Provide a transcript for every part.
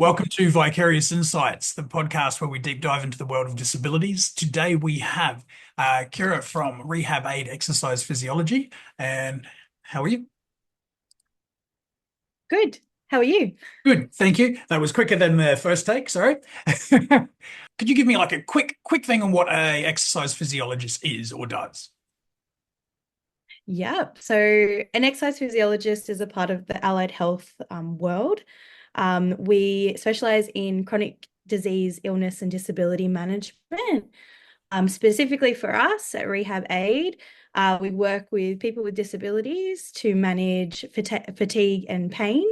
Welcome to Vicarious Insights, the podcast where we deep dive into the world of disabilities. Today we have Kyra from RehabAid Exercise Physiology. And how are you? Good. How are you? Good, thank you. That was quicker than the first take, sorry. Could you give me like a quick thing on what a exercise physiologist is or does? Yep. So, an exercise physiologist is a part of the allied health world. We specialize in chronic disease, illness, and disability management. Specifically for us at RehabAid, we work with people with disabilities to manage fatigue and pain.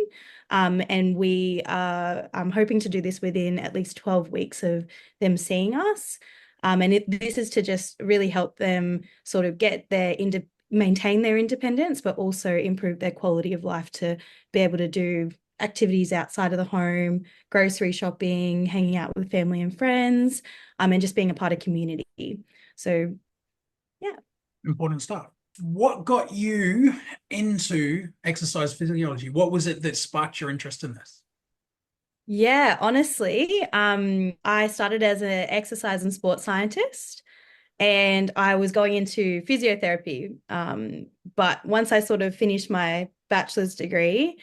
And we are hoping to do this within at least 12 weeks of them seeing us. This is to just really help them sort of get maintain their independence, but also improve their quality of life to be able to do activities outside of the home, grocery shopping, hanging out with family and friends, and just being a part of community. So, yeah. Important stuff. What got you into exercise physiology? What was it that sparked your interest in this? Yeah, honestly, I started as an exercise and sports scientist and I was going into physiotherapy. But once I sort of finished my bachelor's degree,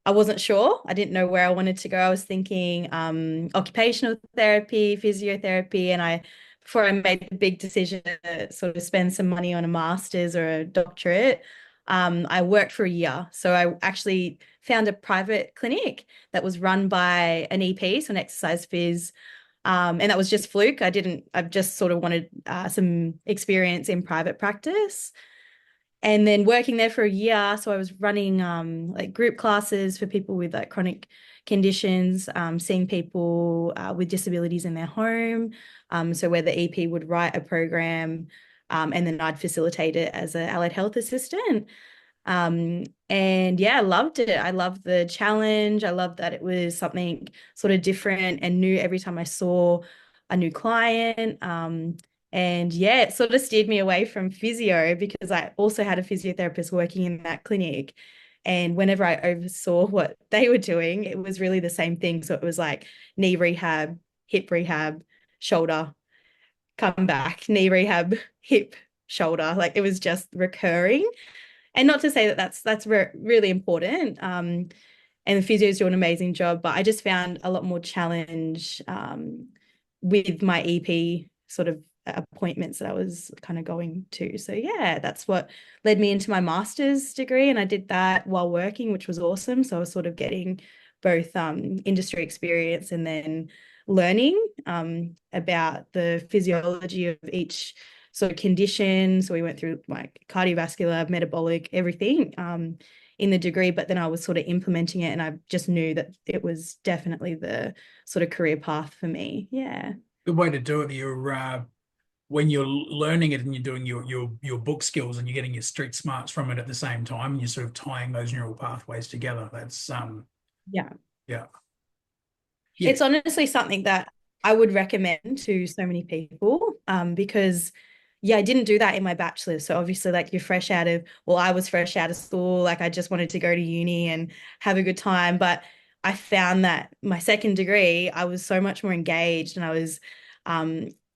I wasn't sure. I didn't know where I wanted to go. I was thinking occupational therapy, physiotherapy, and before I made the big decision to sort of spend some money on a master's or a doctorate, I worked for a year. So I actually found a private clinic that was run by an EP, so an exercise phys. And that was just fluke. I just sort of wanted some experience in private practice and then working there for a year. So I was running like group classes for people with like chronic conditions, seeing people with disabilities in their home. So where the EP would write a program, and then I'd facilitate it as an allied health assistant. And yeah, I loved it. I loved the challenge. I loved that it was something sort of different and new every time I saw a new client. And yeah, it sort of steered me away from physio because I also had a physiotherapist working in that clinic. And whenever I oversaw what they were doing, it was really the same thing. So it was like knee rehab, hip rehab, shoulder, come back, knee rehab, hip, shoulder. Like it was just recurring. And not to say that that's really important. And the physios do an amazing job, but I just found a lot more challenge with my EP sort of appointments that I was kind of going to. So yeah, that's what led me into my master's degree, and I did that while working, which was awesome. So I was sort of getting both industry experience and then learning about the physiology of each sort of condition. So we went through like cardiovascular, metabolic, everything in the degree, but then I was sort of implementing it and I just knew that it was definitely the sort of career path for me. Yeah. Good way to do it. When you're learning it and you're doing your book skills and you're getting your street smarts from it at the same time, and you're sort of tying those neural pathways together. That's Yeah. yeah. Yeah. It's honestly something that I would recommend to so many people because yeah, I didn't do that in my bachelor's. So obviously like you're fresh out of, well, I was fresh out of school. Like I just wanted to go to uni and have a good time. But I found that my second degree, I was so much more engaged and I was,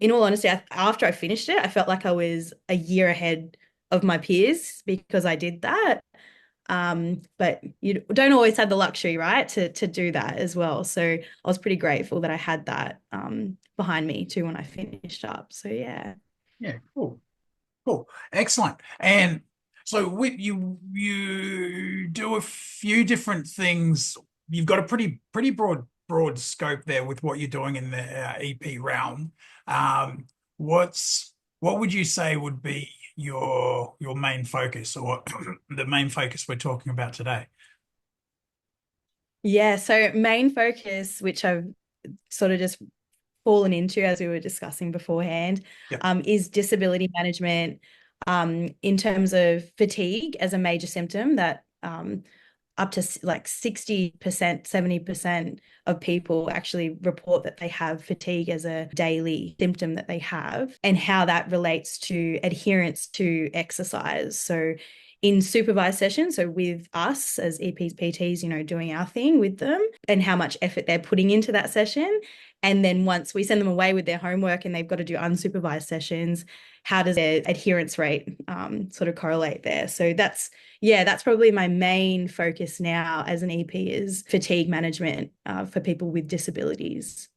in all honesty, after I finished it, I felt like I was a year ahead of my peers because I did that. But you don't always have the luxury, right, to do that as well. So I was pretty grateful that I had that behind me too when I finished up. So yeah. Yeah. Cool. Cool. Excellent. And so with you do a few different things. You've got a pretty broad scope there with what you're doing in the EP realm. Um, what would you say would be your main focus or the main focus we're talking about today? Yeah, so main focus, which I've sort of just fallen into as we were discussing beforehand, Yep. is disability management in terms of fatigue as a major symptom that up to like 60%, 70% of people actually report that they have fatigue as a daily symptom that they have, and how that relates to adherence to exercise. So in supervised sessions, so with us as EPs, PTs, doing our thing with them, and how much effort they're putting into that session. And then once we send them away with their homework and they've got to do unsupervised sessions, how does their adherence rate sort of correlate there? So that's probably my main focus now as an EP, is fatigue management for people with disabilities.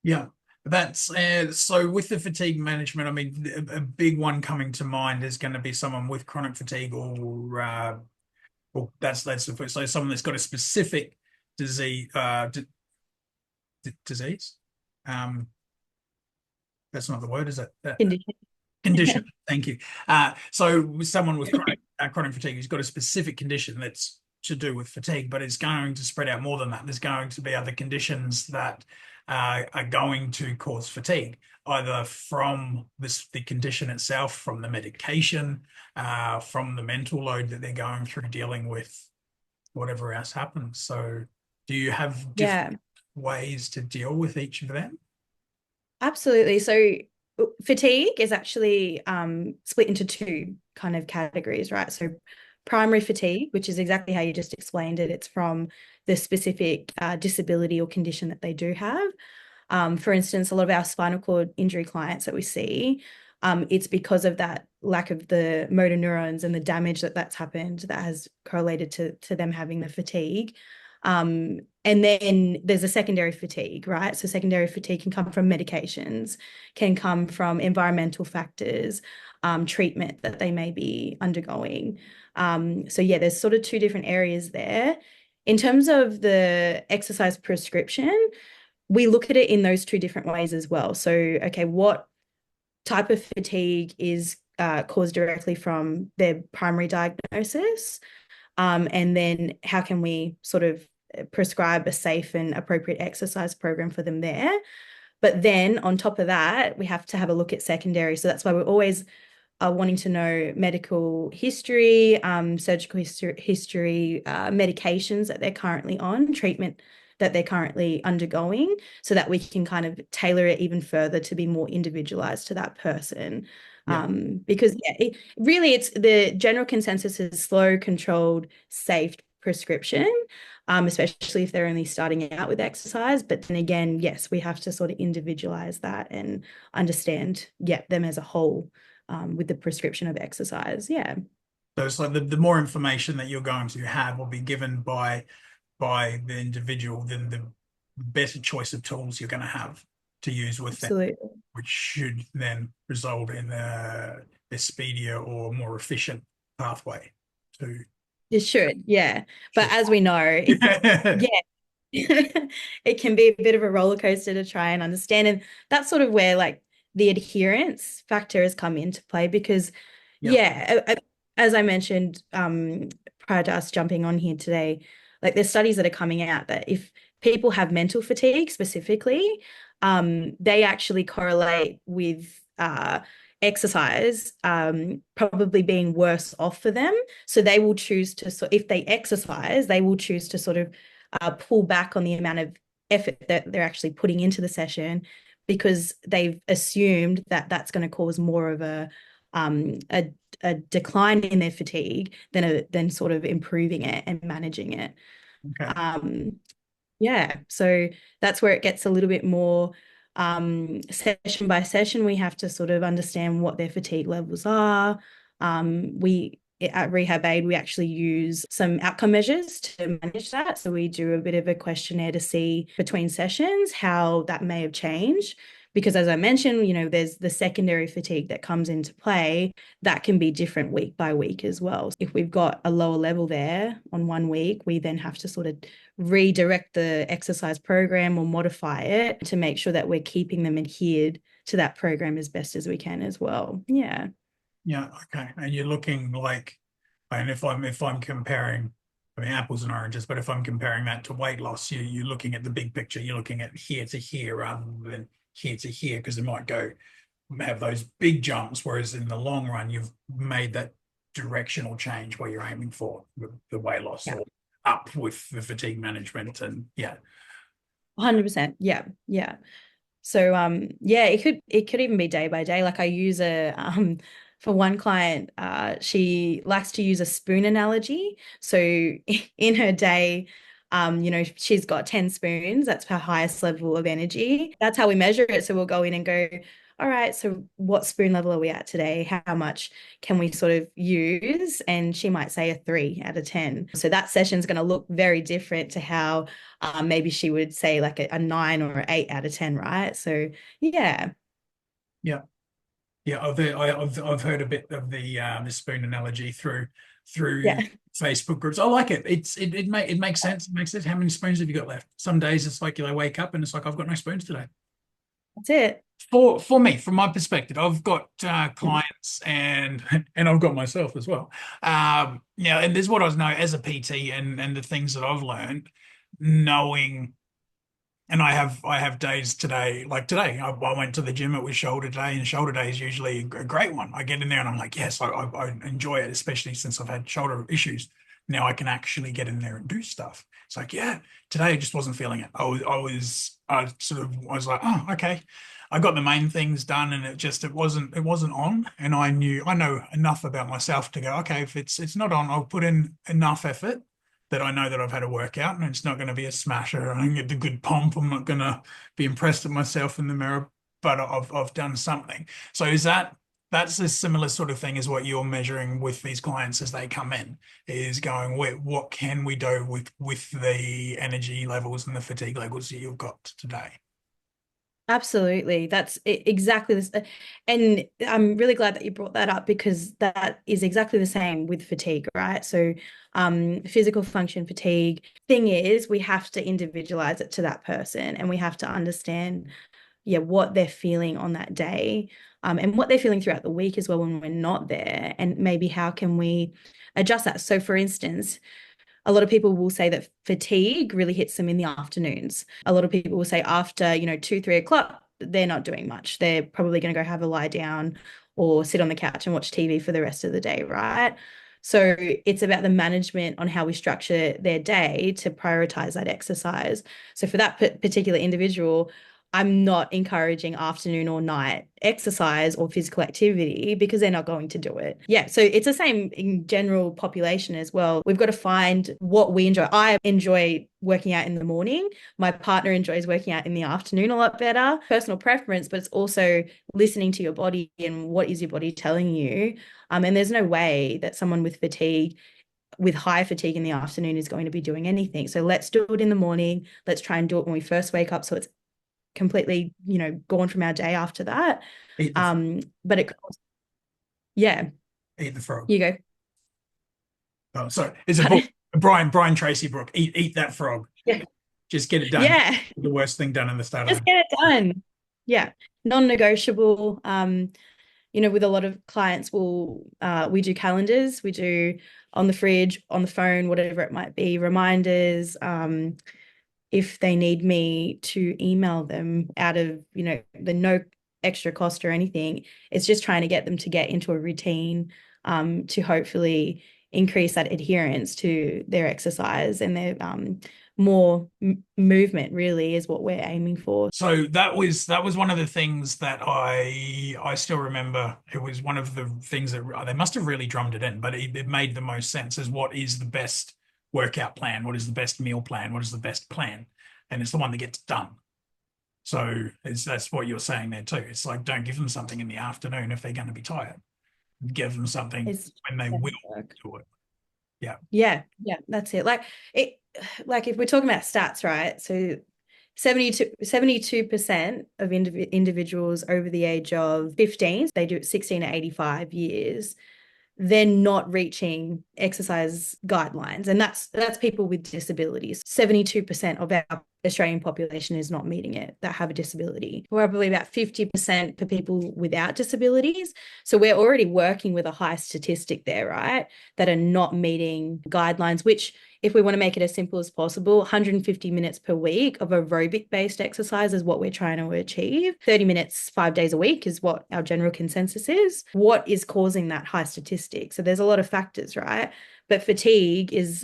Yeah. That's so with the fatigue management, I mean, a big one coming to mind is going to be someone with chronic fatigue, or well, that's the first. So someone that's got a specific disease, disease. Um, that's not the word, is it? Condition. Condition. Thank you. So with someone with chronic fatigue who's got a specific condition that's to do with fatigue, but it's going to spread out more than that. There's going to be other conditions that are going to cause fatigue, either from the condition itself, from the medication, from the mental load that they're going through dealing with whatever else happens. So do you have different ways to deal with each of them? Absolutely. So fatigue is actually split into two kind of categories, right? So primary fatigue, which is exactly how you just explained it. It's from the specific disability or condition that they do have. For instance, a lot of our spinal cord injury clients that we see, it's because of that lack of the motor neurons and the damage that's happened that has correlated to them having the fatigue. And then there's a secondary fatigue, right? So secondary fatigue can come from medications, can come from environmental factors, treatment that they may be undergoing. So yeah, there's sort of two different areas there. In terms of the exercise prescription, we look at it in those two different ways as well. So, okay, what type of fatigue is caused directly from their primary diagnosis? And then how can we sort of prescribe a safe and appropriate exercise program for them there? But then on top of that, we have to have a look at secondary. So that's why we're always wanting to know medical history, surgical history, medications that they're currently on, treatment that they're currently undergoing, so that we can kind of tailor it even further to be more individualized to that person. Yeah. Because really it's the general consensus is slow, controlled, safe prescription, especially if they're only starting out with exercise. But then again, yes, we have to sort of individualize that and understand, them as a whole with the prescription of exercise. Yeah. So it's like the more information that you're going to have will be given by the individual, then the better choice of tools you're going to have to use with them, Absolutely. which should then result in a speedier or more efficient pathway to. It should, yeah. But as we know, Yeah. yeah, it can be a bit of a roller coaster to try and understand. And that's sort of where like the adherence factor has come into play because, Yeah. as I mentioned prior to us jumping on here today, like there's studies that are coming out that if people have mental fatigue specifically, they actually correlate with exercise probably being worse off for them. So they will choose to, so if they exercise, they will choose to sort of pull back on the amount of effort that they're actually putting into the session because they've assumed that that's going to cause more of a decline in their fatigue than sort of improving it and managing it. Okay. Yeah, so that's where it gets a little bit more session by session. We have to sort of understand what their fatigue levels are. We at RehabAid, we actually use some outcome measures to manage that. So we do a bit of a questionnaire to see between sessions how that may have changed. Because as I mentioned, there's the secondary fatigue that comes into play that can be different week by week as well. If we've got a lower level there on one week, we then have to sort of redirect the exercise program or modify it to make sure that we're keeping them adhered to that program as best as we can as well. Yeah. Yeah. Okay. And you're looking like, and if I'm comparing, I mean, apples and oranges, but if I'm comparing that to weight loss, you're looking at the big picture. You're looking at here to here rather than here to here, because it might have those big jumps, whereas in the long run, you've made that directional change where you're aiming for the weight loss or up with the fatigue management. And yeah. 100%. Yeah. Yeah. So it could even be day by day. Like I use a For one client, she likes to use a spoon analogy. So in her day, she's got 10 spoons. That's her highest level of energy. That's how we measure it. So we'll go in and go, all right, so what spoon level are we at today? How much can we sort of use? And she might say a 3 out of 10. So that session is going to look very different to how maybe she would say like a 9 or 8 out of 10, right? So yeah. Yeah. Yeah, I've heard a bit of the spoon analogy through Yeah, Facebook groups. I like it. It makes sense. It makes sense. How many spoons have you got left? Some days it's like you wake up and it's like I've got no spoons today. that's it. For me, from my perspective, I've got clients and and I've got myself as well. And there's what I know as a PT and the things that I've learned, knowing. And I have days today, like today, I went to the gym. It was shoulder day, and shoulder day is usually a great one. I get in there and I'm like, yes, I enjoy it, especially since I've had shoulder issues. Now I can actually get in there and do stuff. It's like, yeah, today I just wasn't feeling it. I was like, oh, okay. I got the main things done, and it wasn't on. And I know enough about myself to go, okay, if it's not on, I'll put in enough effort that I know that I've had a workout and it's not going to be a smasher. I don't get the good pomp. I'm not going to be impressed at myself in the mirror, but I've done something. So that's a similar sort of thing as what you're measuring with these clients as they come in, is going, what can we do with the energy levels and the fatigue levels that you've got today? Absolutely. That's exactly this. And I'm really glad that you brought that up because that is exactly the same with fatigue, right? So, physical function fatigue thing is we have to individualize it to that person and we have to understand, yeah, what they're feeling on that day, and what they're feeling throughout the week as well when we're not there. And maybe how can we adjust that? So, for instance, a lot of people will say that fatigue really hits them in the afternoons. A lot of people will say after, 2, 3 o'clock, they're not doing much. They're probably going to go have a lie down or sit on the couch and watch TV for the rest of the day, right? So it's about the management on how we structure their day to prioritize that exercise. So for that particular individual, I'm not encouraging afternoon or night exercise or physical activity because they're not going to do it. Yeah, so it's the same in general population as well. We've got to find what we enjoy. I enjoy working out in the morning. My partner enjoys working out in the afternoon a lot better. Personal preference, but it's also listening to your body and what is your body telling you. And there's no way that someone with high fatigue in the afternoon is going to be doing anything. So let's do it in the morning. Let's try and do it when we first wake up so it's completely, gone from our day after that. Eat the But yeah, eat the frog. you go. Oh, sorry, it's a book. Pardon? Brian Tracy book. Eat that frog. Yeah. Just get it done. Yeah, The worst thing done in the start of just the. get it done. Yeah, non-negotiable. With a lot of clients, we do calendars, we do on the fridge, on the phone, whatever it might be, reminders. If they need me to email them out of, the no extra cost or anything, it's just trying to get them to get into a routine, to hopefully increase that adherence to their exercise and their more movement really is what we're aiming for. So that was one of the things that I still remember. It was one of the things that they must have really drummed it in, but it made the most sense as what is the best workout plan, what is the best meal plan, what is the best plan, and it's the one that gets done. So that's what you're saying there too. It's like don't give them something in the afternoon if they're going to be tired. Give them something It's when they will do it. Yeah. yeah, that's it. Like if we're talking about stats, right? So 72% of individuals over the age of 15, they do it 16 to 85 years, they're not reaching exercise guidelines. And that's people with disabilities. 72% of our Australian population is not meeting it that have a disability. Probably about 50% for people without disabilities. So we're already working with a high statistic there, right? That are not meeting guidelines, which if we want to make it as simple as possible, 150 minutes per week of aerobic-based exercise is what we're trying to achieve. 30 minutes, 5 days a week is what our general consensus is. What is causing that high statistic? So there's a lot of factors, right? But fatigue is,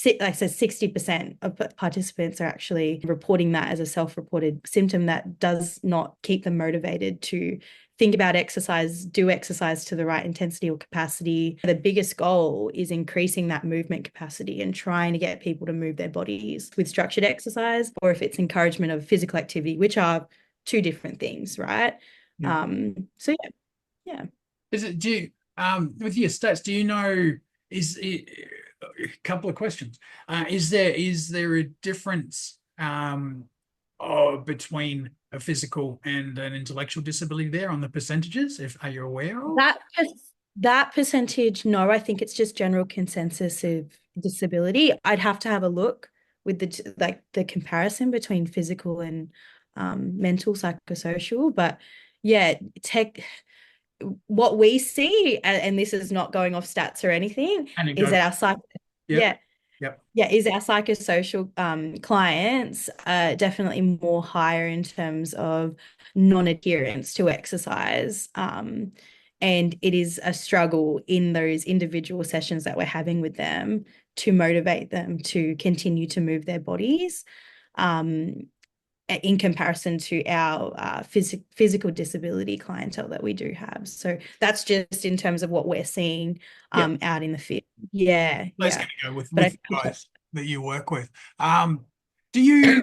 like I said, 60% of participants are actually reporting that as a self-reported symptom that does not keep them motivated to think about exercise, do exercise to the right intensity or capacity. The biggest goal is increasing that movement capacity and trying to get people to move their bodies with structured exercise, or if it's encouragement of physical activity, which are two different things, right? Yeah. So yeah, yeah. Is it, do you, with your stats, do you know, is it, a couple of questions. Is there a difference between a physical and an intellectual disability there on the percentages? If are you aware of? That percentage, no, I think it's just general consensus of disability. I'd have to have a look with the comparison between physical and mental psychosocial. But yeah, what we see, and this is not going off stats or anything, is Anecdote. that our psych Yep. yeah, Yep. yeah, is our psychosocial clients definitely more higher in terms of non-adherence to exercise. And it is a struggle in those individual sessions that we're having with them to motivate them to continue to move their bodies. In comparison to our physical disability clientele that we do have. So that's just in terms of what we're seeing Yep. out in the field. Yeah, I was yeah. going to go with But I the think guys that you work with. Do you?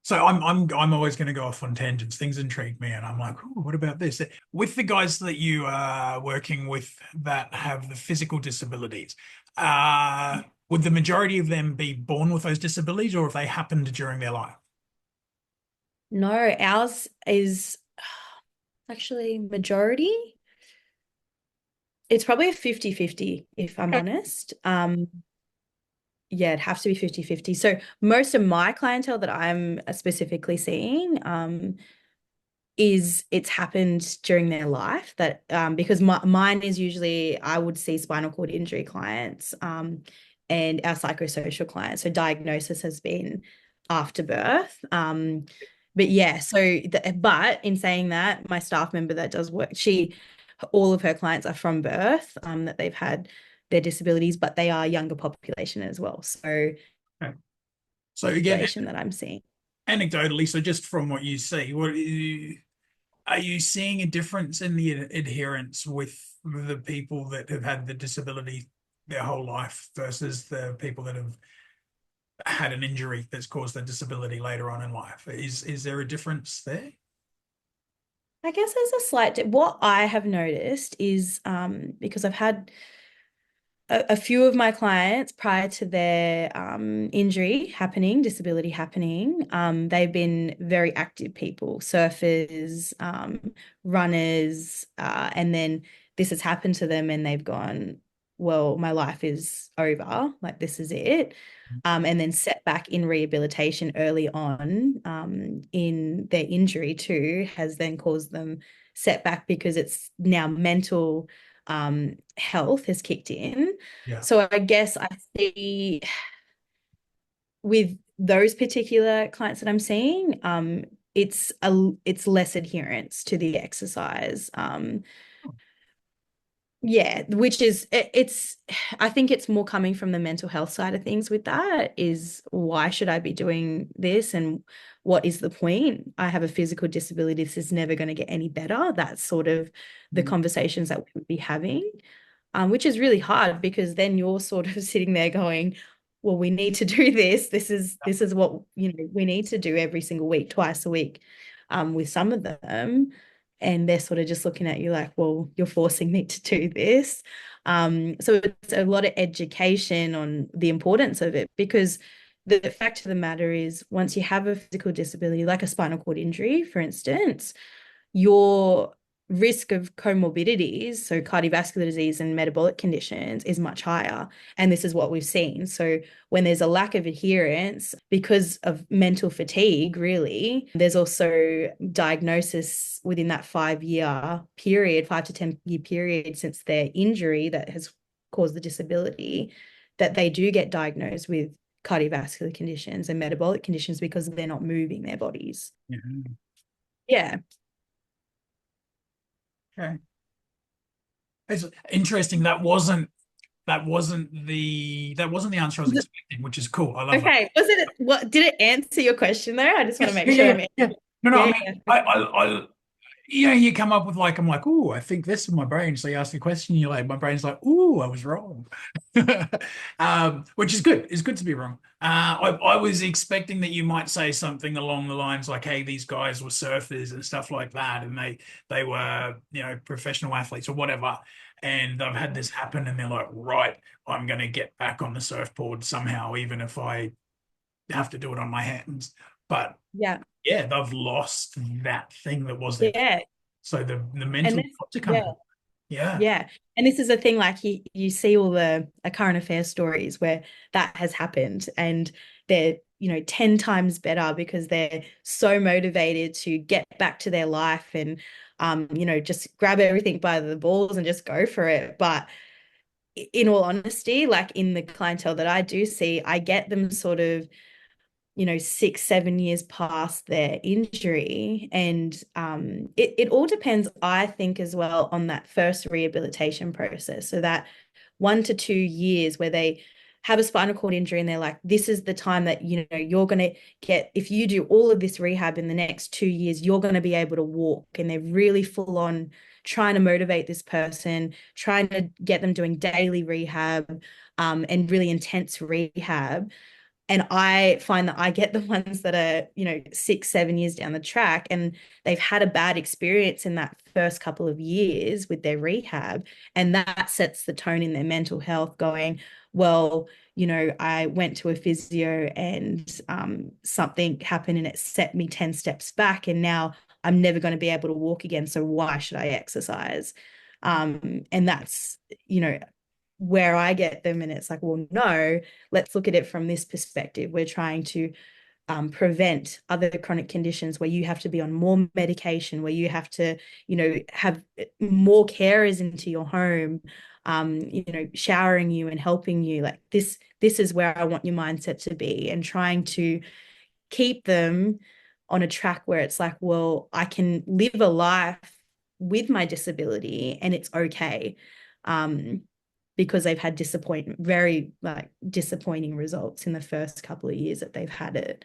So I'm always going to go off on tangents. Things intrigue me, and I'm like, "Ooh, what about this?" With the guys that you are working with that have the physical disabilities, would the majority of them be born with those disabilities, or if they happened during their life? no, ours is actually majority. It's probably a 50-50, if I'm Okay. honest. Yeah, it'd have to be 50-50. So most of my clientele that I'm specifically seeing, is it's happened during their life that because mine is usually I would see spinal cord injury clients and our psychosocial clients. So diagnosis has been after birth. But yeah, but in saying that, my staff member that does work, all of her clients are from birth, that they've had their disabilities, but they are younger population as well. So Okay. So again, population that I'm seeing. anecdotally, so just from what you see, are you seeing a difference in the adherence with the people that have had the disability their whole life versus the people that have had an injury that's caused the disability later on in life? Is there a difference there? I guess there's a what I have noticed is because I've had a few of my clients prior to their disability happening, they've been very active people, surfers, runners, and then this has happened to them and they've gone, well, my life is over, like this is it. And then setback in rehabilitation early on in their injury too has then caused them setback because it's now mental health has kicked in. Yeah. So I guess I see with those particular clients that I'm seeing, it's less adherence to the exercise. Yeah, which is it's I think it's more coming from the mental health side of things with that is why should I be doing this and what is the point? I have a physical disability. This is never going to get any better. That's sort of the Mm. conversations that we would be having, which is really hard because then you're sort of sitting there going, well, we need to do this. This is what we need to do every single week, twice a week, with some of them. And they're sort of just looking at you like, well, you're forcing me to do this. So it's a lot of education on the importance of it because the fact of the matter is once you have a physical disability, like a spinal cord injury, for instance, your risk of comorbidities, so cardiovascular disease and metabolic conditions, is much higher. And this is what we've seen. So when there's a lack of adherence because of mental fatigue, really, there's also diagnosis within that 5-year period, 5 to 10 year period since their injury that has caused the disability, that they do get diagnosed with cardiovascular conditions and metabolic conditions because they're not moving their bodies. Yeah. Yeah. Okay. It's interesting. That wasn't the answer I was expecting, which is cool. I love that. Okay, what did it answer your question though? I just want to Yes. make Yeah. Yeah. sure Yeah. I'm Yeah. No. No. I yeah, mean, yeah. I you come up with like, I'm like, oh, I think this in my brain. So you ask the question, you're like, my brain's like, oh, I was wrong. Which is good. It's good to be wrong. I was expecting that you might say something along the lines like, hey, these guys were surfers and stuff like that, and they were, professional athletes or whatever. And I've had this happen, and they're like, right, I'm gonna get back on the surfboard somehow, even if I have to do it on my hands. But Yeah. yeah, they've lost that thing that was there. Yeah. So the And mental this, got to come yeah. in. Yeah. Yeah. And this is the thing, like you see all the current affairs stories where that has happened and they're, 10 times better because they're so motivated to get back to their life and just grab everything by the balls and just go for it. But in all honesty, like in the clientele that I do see, I get them sort of 6, 7 years past their injury. And it all depends, I think, as well on that first rehabilitation process. So that 1 to 2 years where they have a spinal cord injury and they're like, this is the time that, you're going to get, if you do all of this rehab in the next 2 years, you're going to be able to walk. And they're really full on trying to motivate this person, trying to get them doing daily rehab and really intense rehab. And I find that I get the ones that are, 6, 7 years down the track and they've had a bad experience in that first couple of years with their rehab. And that sets the tone in their mental health going, well, I went to a physio and something happened and it set me 10 steps back. And now I'm never going to be able to walk again. So why should I exercise? And that's, where I get them. And it's like, well, no, let's look at it from this perspective. We're trying to prevent other chronic conditions where you have to be on more medication, where you have to, have more carers into your home, showering you and helping you. Like this is where I want your mindset to be, and trying to keep them on a track where it's like, well, I can live a life with my disability and it's okay. Because they've had very like disappointing results in the first couple of years that they've had it.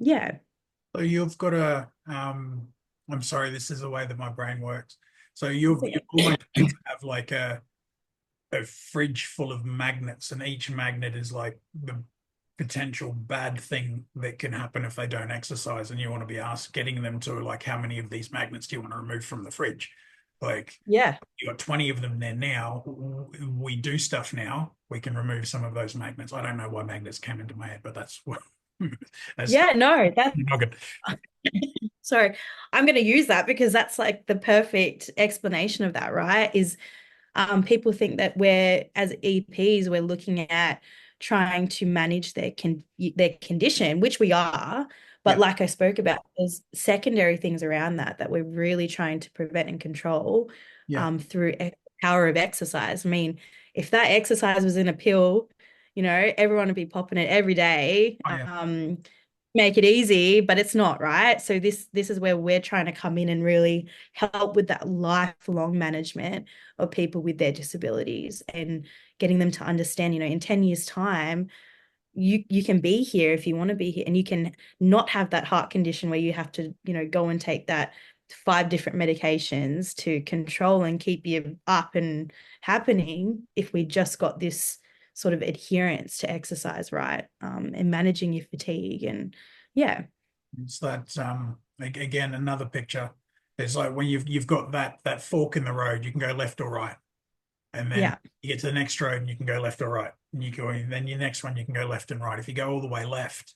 Yeah. So you've got I'm sorry, this is the way that my brain works. So you've Okay. almost have like a fridge full of magnets, and each magnet is like the potential bad thing that can happen if they don't exercise, and you want to be asked getting them to like, how many of these magnets do you want to remove from the fridge? Like, Yeah. you got 20 of them there now. We do stuff now. We can remove some of those magnets. I don't know why magnets came into my head, but that's what that's Yeah, no, that's not good. sorry. I'm going to use that because that's like the perfect explanation of that, right? Is people think that we're, as EPs, we're looking at trying to manage their condition, which we are. But Yeah, like I spoke about, there's secondary things around that we're really trying to prevent and control yeah, through power of exercise. I mean, if that exercise was in a pill, everyone would be popping it every day. oh yeah. Make it easy, but it's not, right? So this is where we're trying to come in and really help with that lifelong management of people with their disabilities and getting them to understand, in 10 years' time, you can be here if you want to be here, and you can not have that heart condition where you have to, go and take that 5 different medications to control and keep you up and happening if we just got this sort of adherence to exercise, right? And managing your fatigue. And yeah. It's that again, another picture. It's like when you've got that fork in the road, you can go left or right. And then Yeah. you get to the next road and you can go left or right. And you go, and then your next one you can go left and right. If you go all the way left,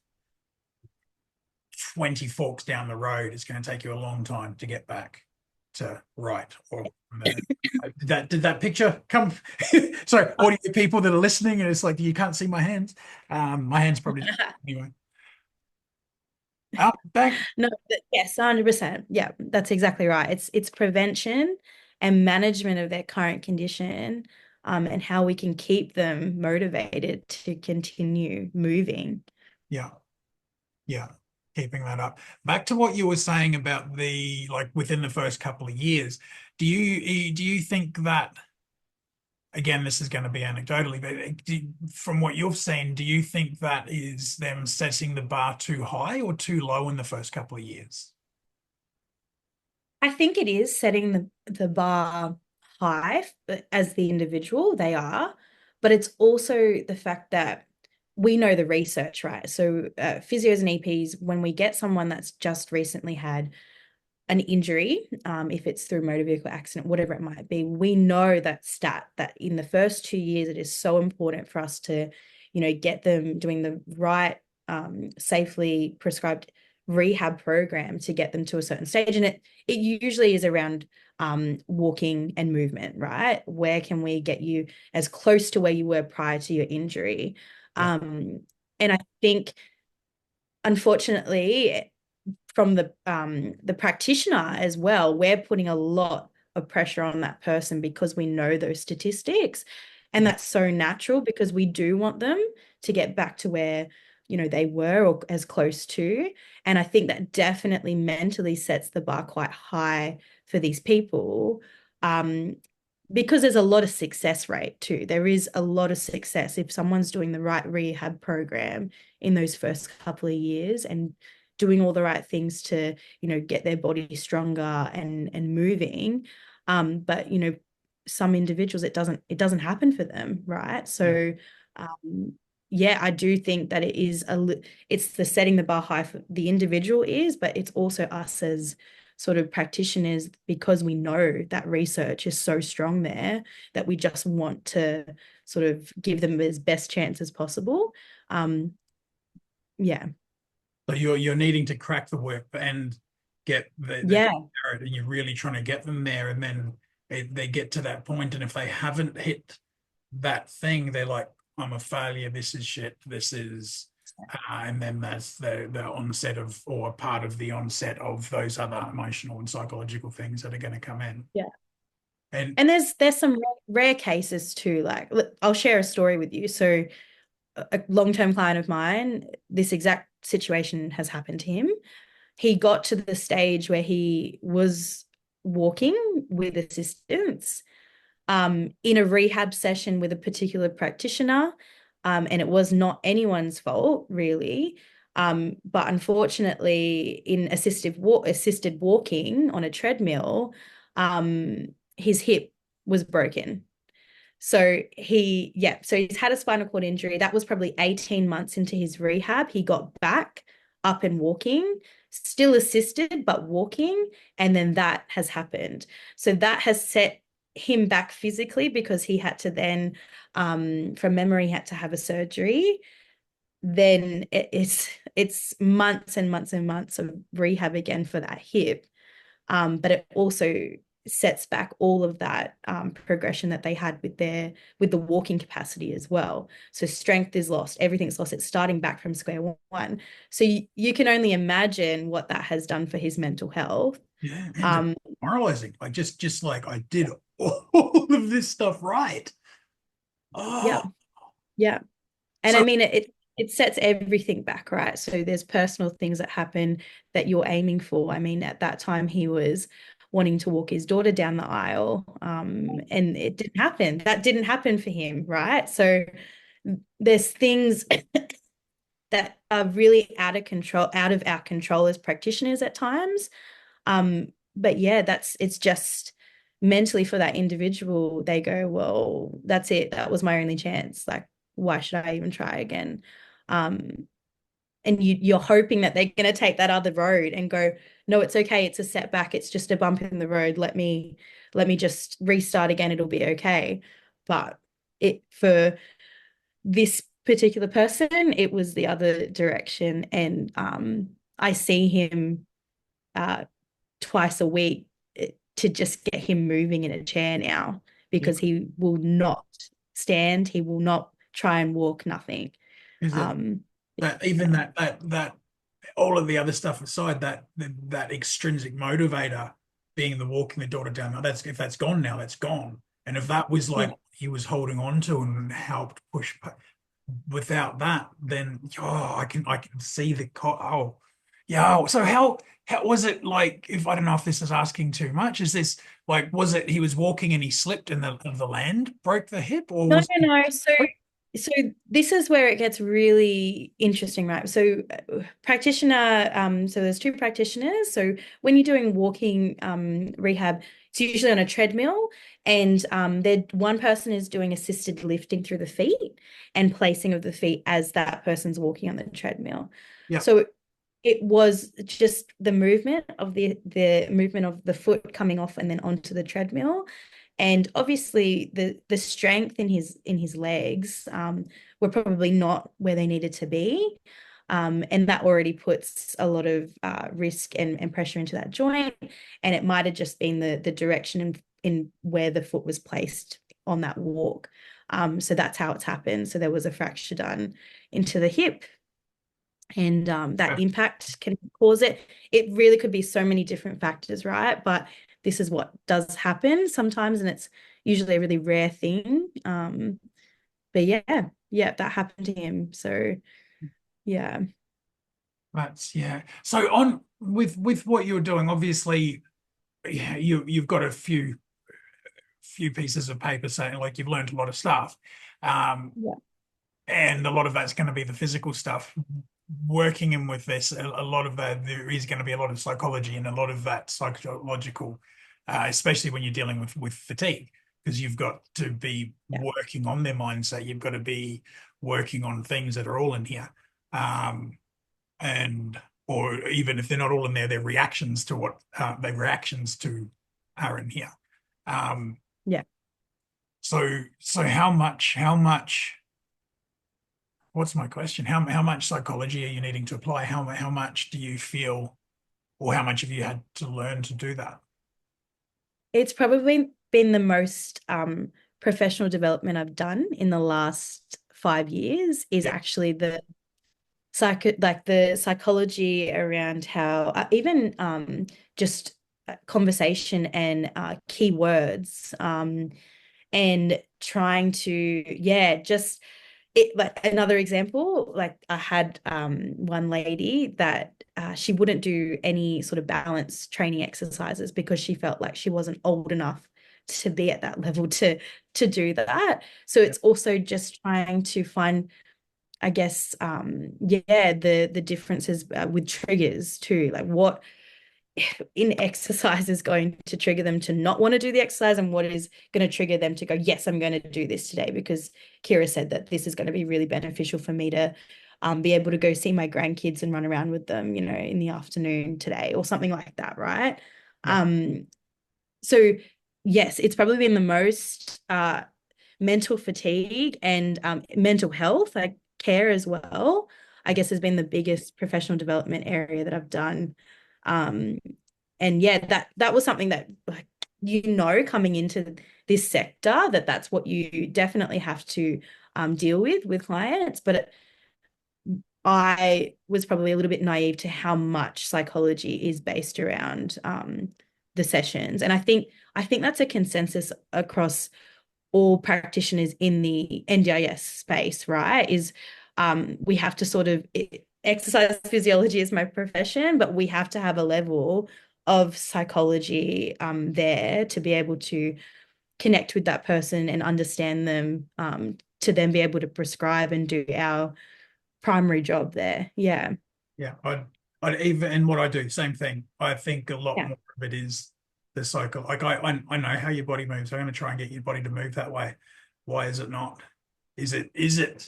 20 forks down the road, it's going to take you a long time to get back to right. Or did that picture come? Sorry, audio people that are listening, and it's like you can't see my hands. My hands probably anyway. Up, back. No, yes, 100%. Yeah, that's exactly right. It's prevention and management of their current condition, and how we can keep them motivated to continue moving. Yeah, yeah. Keeping that up. Back to what you were saying about the like within the first couple of years. Do you think that, again, this is going to be anecdotally, but from what you've seen, do you think that is them setting the bar too high or too low in the first couple of years? I think it is setting the bar high as the individual, they are, but it's also the fact that we know the research, right? So physios and EPs, when we get someone that's just recently had an injury, if it's through motor vehicle accident, whatever it might be, we know that stat that in the first 2 years, it is so important for us to, get them doing the right, safely prescribed rehab program to get them to a certain stage. And it usually is around walking and movement, right? Where can we get you as close to where you were prior to your injury? Yeah. And I think, unfortunately, from the practitioner as well, we're putting a lot of pressure on that person because we know those statistics. And Yeah. that's so natural because we do want them to get back to where, they were or as close to. And I think that definitely mentally sets the bar quite high for these people. Because there's a lot of success rate too. There is a lot of success if someone's doing the right rehab program in those first couple of years and doing all the right things to, get their body stronger and moving. But some individuals it doesn't happen for them, right? Yeah. So yeah, I do think that it's the setting the bar high for the individual is, but it's also us as sort of practitioners because we know that research is so strong there that we just want to sort of give them as best chance as possible. Um, yeah. So you're needing to crack the whip and get the Yeah. carrot, and you're really trying to get them there, and then they get to that point, and if they haven't hit that thing, they're like, I'm a failure. This is shit. This is, and then that's the onset of, or a part of the onset of those other emotional and psychological things that are going to come in. Yeah. And And there's some rare cases too. Like, look, I'll share a story with you. So a long-term client of mine, this exact situation has happened to him. He got to the stage where he was walking with assistance in a rehab session with a particular practitioner. And it was not anyone's fault, really. But unfortunately, in assisted walking on a treadmill, his hip was broken. So he's had a spinal cord injury. That was probably 18 months into his rehab. He got back up and walking, still assisted, but walking. And then that has happened. So that has set him back physically because he had to then, from memory, had to have a surgery. Then it's months and months and months of rehab again for that hip. But it also sets back all of that progression that they had with the walking capacity as well. So strength is lost, everything's lost. It's starting back from square one. So you can only imagine what that has done for his mental health. yeah, and Um, demoralizing. Like just like I did all of this stuff right. yeah, Oh, yeah. And I so mean, it sets everything back, right? So there's personal things that happen that you're aiming for. I mean, at that time, he was wanting to walk his daughter down the aisle, and it didn't happen. That didn't happen for him, right? So there's things that are really out of our control as practitioners at times. But yeah, it's just mentally for that individual, they go, well, that's it. That was my only chance. Like, why should I even try again? Um, and you're hoping that they're going to take that other road and go, no, it's okay. It's a setback. It's just a bump in the road. Let me just restart again. It'll be okay. But for this particular person, it was the other direction. And I see him uh, twice a week to just get him moving in a chair now yeah, because he will not stand. He will not try and walk, nothing. is it Um, that even yeah. that all of the other stuff aside, that extrinsic motivator being the walking the daughter down, that's if that's gone now, that's gone. And if that was Yeah. like he was holding on to and helped push without that, then I can see oh yeah. So how was it like? If I don't know if this is asking too much, is this like was it he was walking and he slipped and the land broke the hip, or No, was no, no. So it? So this is where it gets really interesting, right? So practitioner, so there's two practitioners. So when you're doing walking rehab, it's usually on a treadmill, and one person is doing assisted lifting through the feet and placing of the feet as that person's walking on the treadmill. Yeah. So it was just the movement of the movement of the foot coming off and then onto the treadmill, and obviously the strength in his legs were probably not where they needed to be. And that already puts a lot of risk and pressure into that joint. And it might have just been the direction in where the foot was placed on that walk. So that's how it's happened. So there was a fracture done into the hip, and that Okay. impact can cause it. It really could be so many different factors, right? But this is what does happen sometimes, and it's usually a really rare thing. But yeah, that happened to him. So yeah, That's yeah. So on with what you're doing, obviously, yeah, you've got a few pieces of paper saying like you've learned a lot of stuff. Um, yeah, and a lot of that's going to be the physical stuff. Working in with this, a lot of that, there is going to be a lot of psychology and a lot of that psychological, especially when you're dealing with fatigue, because you've got to be yeah, working on their mindset. You've got to be working on things that are all in here, um, and or even if they're not all in there, their reactions to what their reactions to are in here. Um, yeah. so how much what's my question? How much psychology are you needing to apply? How much do you feel, or how much have you had to learn to do that? It's probably been the most professional development I've done in the last 5 years is Yeah, actually the psychology around how even just conversation and keywords, and trying to just it. Like another example, like I had one lady that she wouldn't do any sort of balance training exercises because she felt like she wasn't old enough to be at that level to do that. So yeah, it's also just trying to find, I guess, the differences with triggers too. Like what in exercise is going to trigger them to not want to do the exercise, and what is going to trigger them to go, yes, I'm going to do this today because Kyra said that this is going to be really beneficial for me to be able to go see my grandkids and run around with them, in the afternoon today or something like that, right? yeah, Um, so yes, it's probably been the most mental fatigue and mental health, like care as well, I yeah, guess has been the biggest professional development area that I've done. Um, and yeah, that was something that, like, coming into this sector, that's what you definitely have to deal with clients. But I was probably a little bit naive to how much psychology is based around the sessions. And I think that's a consensus across all practitioners in the NDIS space, right? Is we have to sort of exercise physiology is my profession, but we have to have a level of psychology there to be able to connect with that person and understand them, to then be able to prescribe and do our primary job there. Yeah. yeah. I'd even in what I do, same thing. I think a lot Yeah. more of it is the cycle. Like I know how your body moves. I'm going to try and get your body to move that way. Why is it not? Is it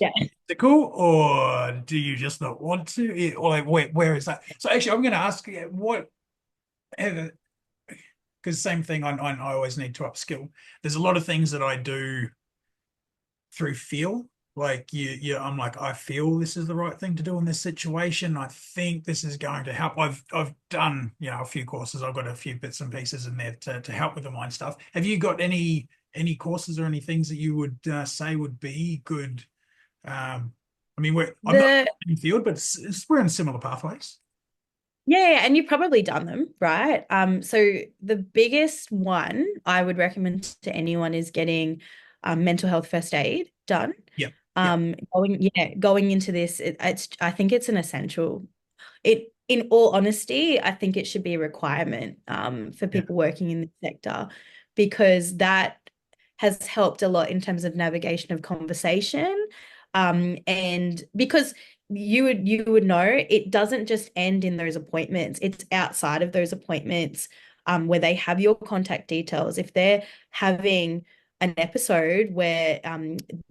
Yeah. ethical, or do you just not want to? Or like where is that? So actually, I'm going to ask you what, because same thing. I always need to upskill. There's a lot of things that I do through feel. Like I'm like, I feel this is the right thing to do in this situation. I think this is going to help. I've done, a few courses. I've got a few bits and pieces in there to help with the mind stuff. Have you got any courses or any things that you would say would be good? I mean, I'm not The in the field, but we're in similar pathways. Yeah, and you've probably done them, right? So the biggest one I would recommend to anyone is getting mental health first aid done. Yeah, yeah, Going into this, I think it's an essential. In all honesty, I think it should be a requirement for yeah, people working in this sector, because that has helped a lot in terms of navigation of conversation. And because you would know it doesn't just end in those appointments, it's outside of those appointments, where they have your contact details. If they're having an episode where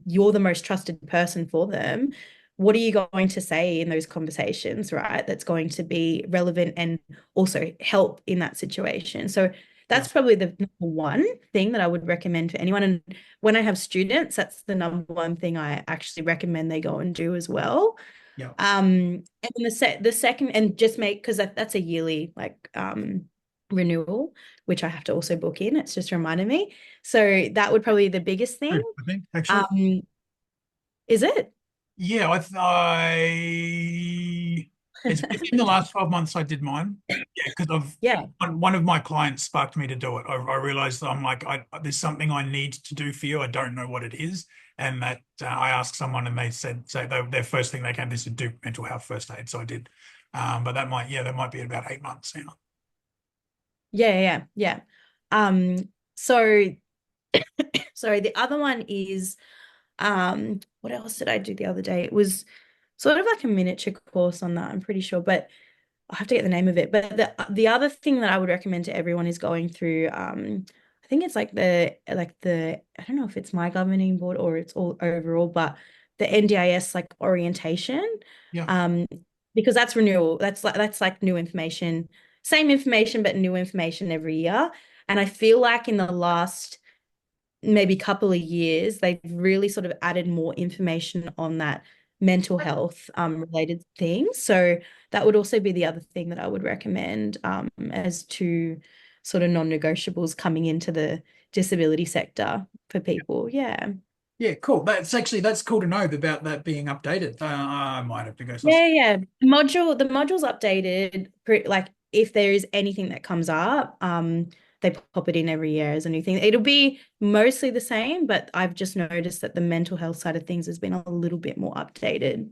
you're the most trusted person for them, what are you going to say in those conversations, right? That's going to be relevant and also help in that situation. So Yeah. that's probably the number one thing that I would recommend for anyone. And when I have students, that's the number one thing I actually recommend they go and do as well. Yeah. And the second, and just make, because that's a yearly like renewal, which I have to also book in. It's just reminded me. So that would probably be the biggest thing. I think actually. Um, is it? Yeah, it's within the last 12 months I did mine. Yeah, because I've Yeah. one of my clients sparked me to do it. I realized that I'm like, there's something I need to do for you. I don't know what it is. And that I asked someone and they said, so their first thing they came, this is do mental health first aid. So I did. But that might be about 8 months now. Yeah. So sorry, the other one is what else did I do the other day? It was sort of like a miniature course on that, I'm pretty sure, but I have to get the name of it. But the other thing that I would recommend to everyone is going through I think it's like the I don't know if it's my governing board or it's all overall, but the NDIS like orientation. Yeah. Um because that's renewal. That's like new information. Same information, but new information every year. And I feel like in the last maybe couple of years, they've really sort of added more information on that mental health related things. So that would also be the other thing that I would recommend as to sort of non-negotiables coming into the disability sector for people. Yeah. Yeah, cool. That's cool to know about that being updated. I might have to go. Yeah. The module's updated, like if there is anything that comes up, they pop it in every year as a new thing. It'll be mostly the same, but I've just noticed that the mental health side of things has been a little bit more updated.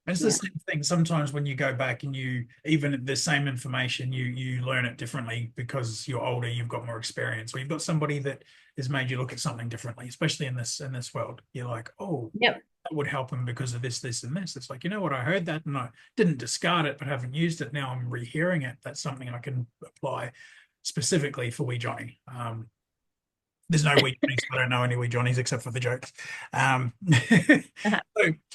It's the Yeah. same thing. Sometimes when you go back and you even the same information, you learn it differently because you're older, you've got more experience, or you've got somebody that has made you look at something differently, especially in this world. You're like, oh, Yep. that would help them because of this, this, and this. It's like, you know what, I heard that and I didn't discard it, but haven't used it. Now I'm rehearing it. That's something I can apply specifically for Wee Johnny. There's no wee Johnnies. I don't know any wee Johnnies except for the jokes. So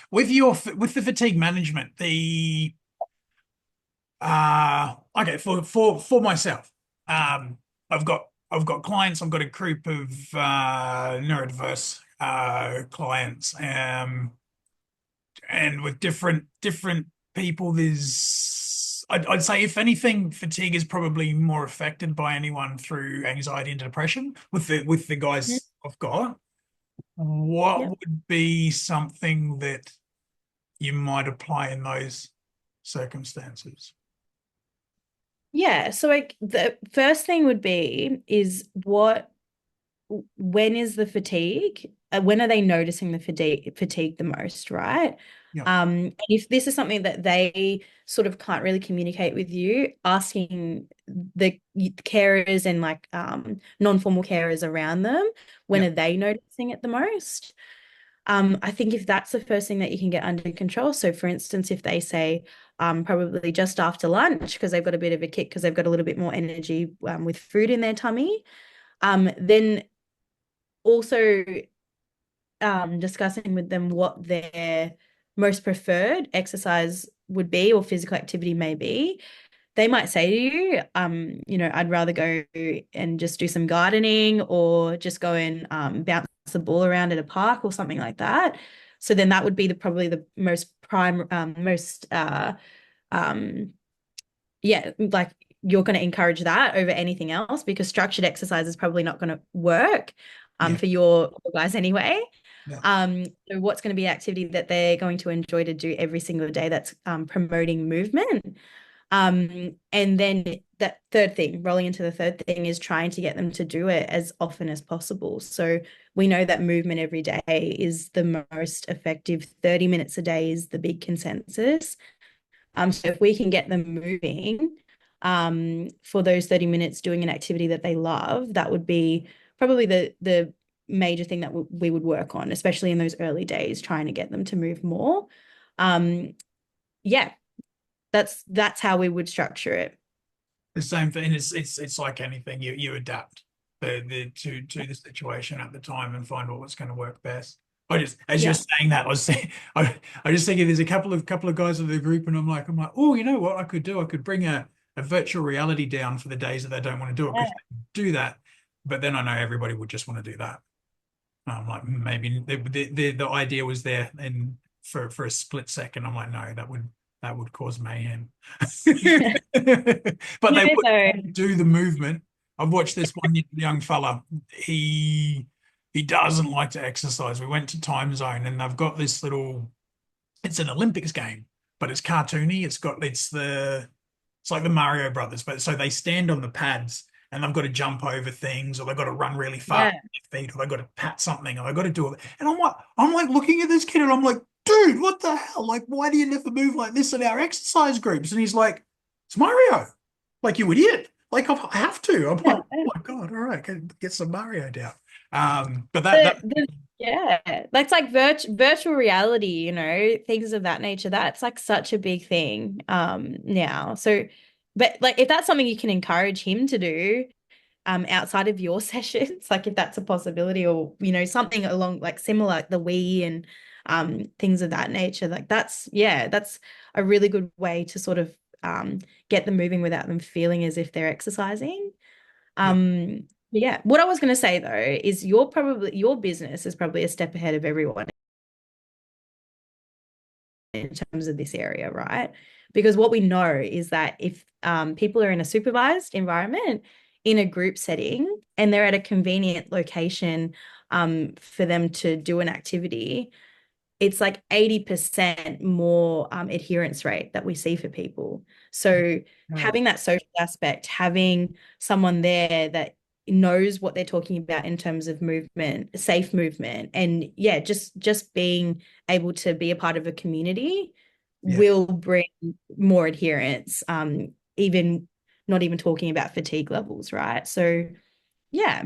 with the fatigue management, the okay for myself, I've got clients. I've got a group of neurodiverse clients, and with different people, I'd say if anything, fatigue is probably more affected by anyone through anxiety and depression. With the Mhm. guys I've got, what Yep. would be something that you might apply in those circumstances? Yeah. So like the first thing would be is when is the fatigue? When are they noticing the fatigue the most, right? Yeah, And if this is something that they sort of can't really communicate with you, asking the carers and like non-formal carers around them, when yeah, are they noticing it the most? I think if that's the first thing that you can get under control. So for instance, if they say probably just after lunch because they've got a bit of a kick because they've got a little bit more energy with food in their tummy, then also discussing with them what their most preferred exercise would be or physical activity may be. They might say to you, I'd rather go and just do some gardening or just go and bounce the ball around at a park or something like that. So then that would be probably the most prime, most um, yeah, like you're going to encourage that over anything else because structured exercise is probably not going to work yeah, for your guys anyway. yeah. So what's going to be an activity that they're going to enjoy to do every single day that's promoting movement? And then that third thing, rolling into the third thing, is trying to get them to do it as often as possible. So we know that movement every day is the most effective. 30 minutes a day is the big consensus. So if we can get them moving for those 30 minutes doing an activity that they love, that would be probably the major thing that we would work on, especially in those early days, trying to get them to move more. Yeah, that's how we would structure it. The same thing. It's like anything. You adapt to the situation at the time and find what's going to work best. I just, as you're Yeah. saying that, I just thinking there's a couple of guys in the group, and I'm like, oh, you know what I could do? I could bring a virtual reality down for the days that they don't want to do it, because do that. But then I know everybody would just want to do that. I'm like, maybe the idea was there, and for a split second, I'm like, no, that would cause mayhem. But they Yeah, so would do the movement. I've watched this one young fella. He doesn't like to exercise. We went to Time Zone, and they've got this little. It's an Olympics game, but it's cartoony. It's like the Mario Brothers, but so they stand on the pads and they've got to jump over things, or they've got to run really fast yeah. with their feet, or they've got to pat something, or they've got to do it. And I'm like looking at this kid, and I'm like, dude, what the hell? Like, why do you never move like this in our exercise groups? And he's like, it's Mario. Like, you idiot. Like, I have to. I'm like, oh my God, all right, get some Mario down. But Yeah, that's like virtual reality, things of that nature. That's like such a big thing now. So, but like if that's something you can encourage him to do outside of your sessions, like if that's a possibility, or something along like similar, like the Wii and things of that nature, like that's a really good way to sort of get them moving without them feeling as if they're exercising. yeah, Yeah, what I was going to say though is your business is probably a step ahead of everyone in terms of this area, right? Because what we know is that if people are in a supervised environment, in a group setting, and they're at a convenient location for them to do an activity, it's like 80% more adherence rate that we see for people. So yeah. having that social aspect, having someone there that knows what they're talking about in terms of movement, safe movement, and yeah, just being able to be a part of a community Yeah. will bring more adherence. Even not even talking about fatigue levels, right? So yeah,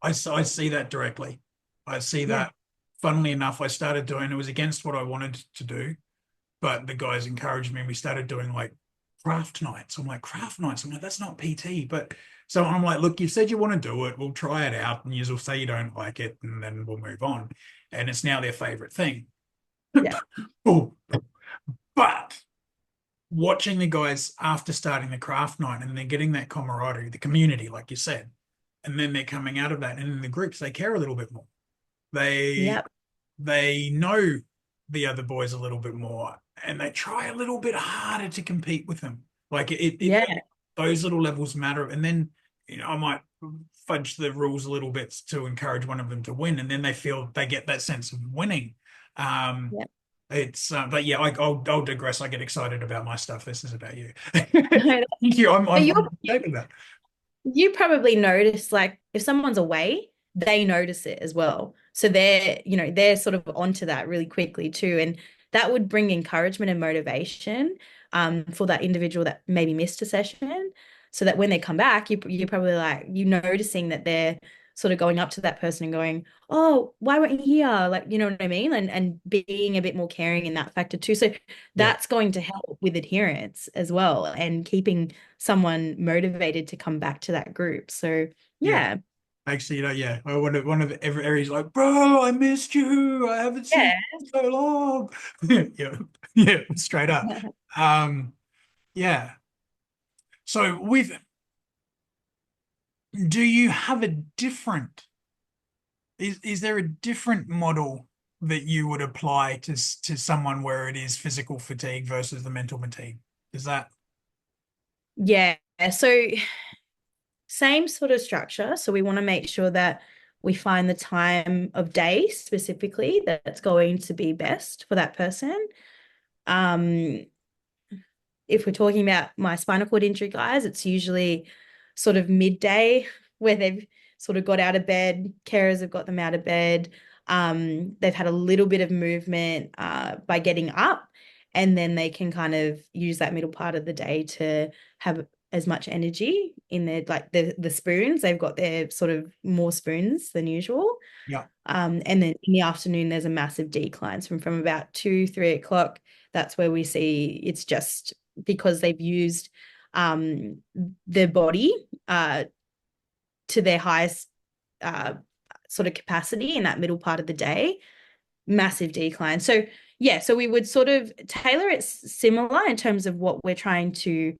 I see that directly. I see yeah, that. Funnily enough, I started doing it was against what I wanted to do, but the guys encouraged me. We started doing like craft nights. I'm like, craft nights. I'm like, that's not PT. But so I'm like, look, you said you want to do it. We'll try it out. And you'll say you don't like it, and then we'll move on. And it's now their favorite thing. yeah, Oh, but watching the guys after starting the craft night, and they're getting that camaraderie, the community, like you said, and then they're coming out of that, and in the groups, they care a little bit more. They yeah, they know the other boys a little bit more, and they try a little bit harder to compete with them. Like yeah, those little levels matter. And then, I might fudge the rules a little bit to encourage one of them to win, and then they get that sense of winning. Um, yeah. but yeah, I'll digress. I get excited about my stuff. This is about you. No, Thank you. but I'm taking that. you probably notice, like if someone's away, they notice it as well. So they're sort of onto that really quickly too. And that would bring encouragement and motivation for that individual that maybe missed a session. So that when they come back, you're probably like, you noticing that they're sort of going up to that person and going, oh, why weren't you here? Like, you know what I mean? And being a bit more caring in that factor too. So Yeah, that's going to help with adherence as well, and keeping someone motivated to come back to that group. So yeah. yeah. Actually, yeah. One of every areas like, bro, I missed you. I haven't seen Yeah. you in so long. Yeah, yeah, straight up. Um, yeah. So do you have a different, is there a different model that you would apply to someone where it is physical fatigue versus the mental fatigue? Is that, Yeah. So same sort of structure. So we want to make sure that we find the time of day specifically that's going to be best for that person. Um, if we're talking about my spinal cord injury guys, it's usually sort of midday where they've sort of got out of bed, carers have got them out of bed. They've had a little bit of movement by getting up, and then they can kind of use that middle part of the day to have as much energy in their, like the spoons. They've got their sort of more spoons than usual. Yeah. And then in the afternoon, there's a massive decline. So from about 2, 3 o'clock, that's where we see it's just because they've used their body to their highest uh, sort of capacity in that middle part of the day, massive decline. So yeah, so we would sort of tailor it similar in terms of what we're trying to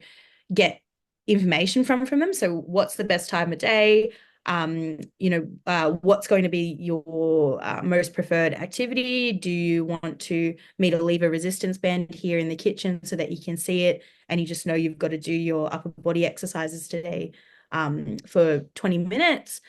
get information from them. So what's the best time of day? What's going to be your most preferred activity? Do you want me to leave a resistance band here in the kitchen so that you can see it and you just know you've got to do your upper body exercises today for 20 minutes?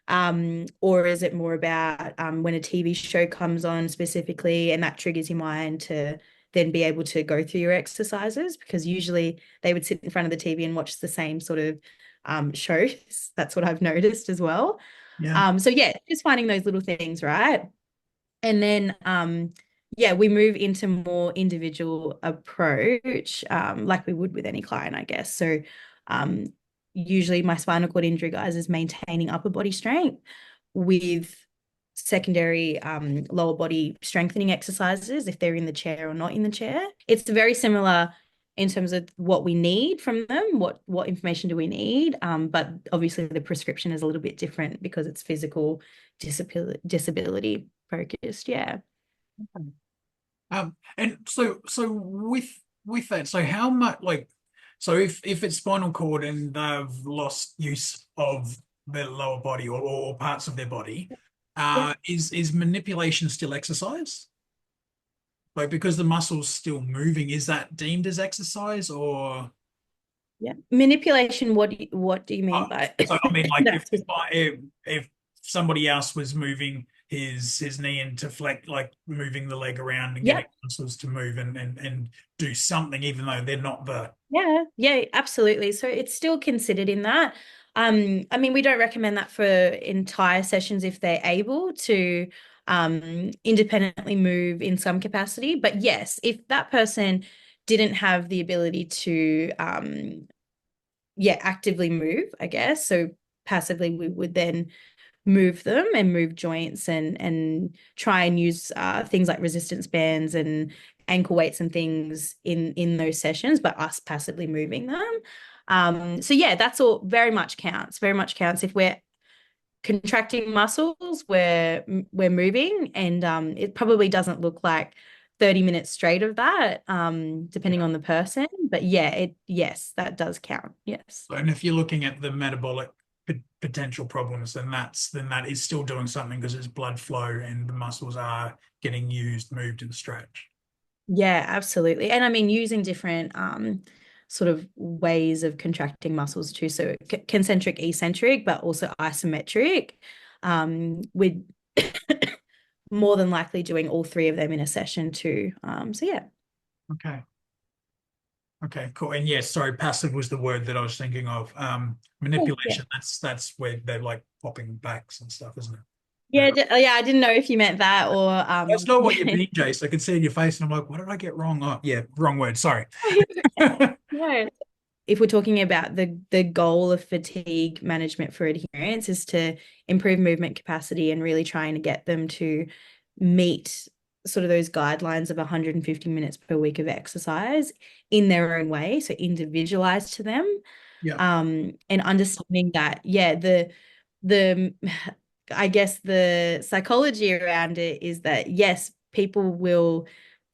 Or is it more about when a TV show comes on specifically and that triggers your mind to then be able to go through your exercises? Because usually they would sit in front of the TV and watch the same sort of shows. That's what I've noticed as well. Yeah. So yeah, just finding those little things, right? And then yeah, we move into more individual approach, like we would with any client, I guess. So um, usually my spinal cord injury, guys, is maintaining upper body strength with secondary lower body strengthening exercises if they're in the chair or not in the chair. It's very similar in terms of what we need from them, what information do we need, but obviously the prescription is a little bit different because it's physical disability focused. Yeah. And so with that, so how much like so if it's spinal cord and they've lost use of their lower body or parts of their body, Yeah. is manipulation still exercise? Like because the muscle's still moving, is that deemed as exercise or Yeah. Manipulation, what do you mean uh, by so I mean like that? if somebody else was moving his knee into flex like moving the leg around and Yeah. getting muscles to move and do something even though they're not the Yeah, yeah, absolutely. So it's still considered in that. I mean, we don't recommend that for entire sessions if they're able to independently move in some capacity. But yes, if that person didn't have the ability to yeah, actively move, I guess. So passively we would then move them and move joints and try and use things like resistance bands and ankle weights and things in those sessions, but us passively moving them. So yeah, that's all very much counts. Very much counts if we're contracting muscles, we're moving, and it probably doesn't look like 30 minutes straight of that, depending yeah. on the person. But yeah, yes, that does count. Yes. And if you're looking at the metabolic potential problems, then that is still doing something because it's blood flow and the muscles are getting used, moved, and stretched. Yeah, absolutely. And I mean, using different sort of ways of contracting muscles too. So concentric, eccentric, but also isometric. We're more than likely doing all three of them in a session too. So yeah. Okay. Okay, cool. And yes, sorry, passive was the word that I was thinking of. Cool. Yeah. Manipulation, that's where they're like popping backs and stuff, isn't it? Yeah, yeah, I didn't know if you meant that or That's not what you yeah. mean, Jace. I can see in your face, and I'm like, what did I get wrong? Oh, yeah, wrong word. Sorry. No. If we're talking about the goal of fatigue management for adherence is to improve movement capacity and really trying to get them to meet sort of those guidelines of 150 minutes per week of exercise in their own way, so individualized to them, Yeah, and understanding that, yeah, the I guess the psychology around it is that yes, people will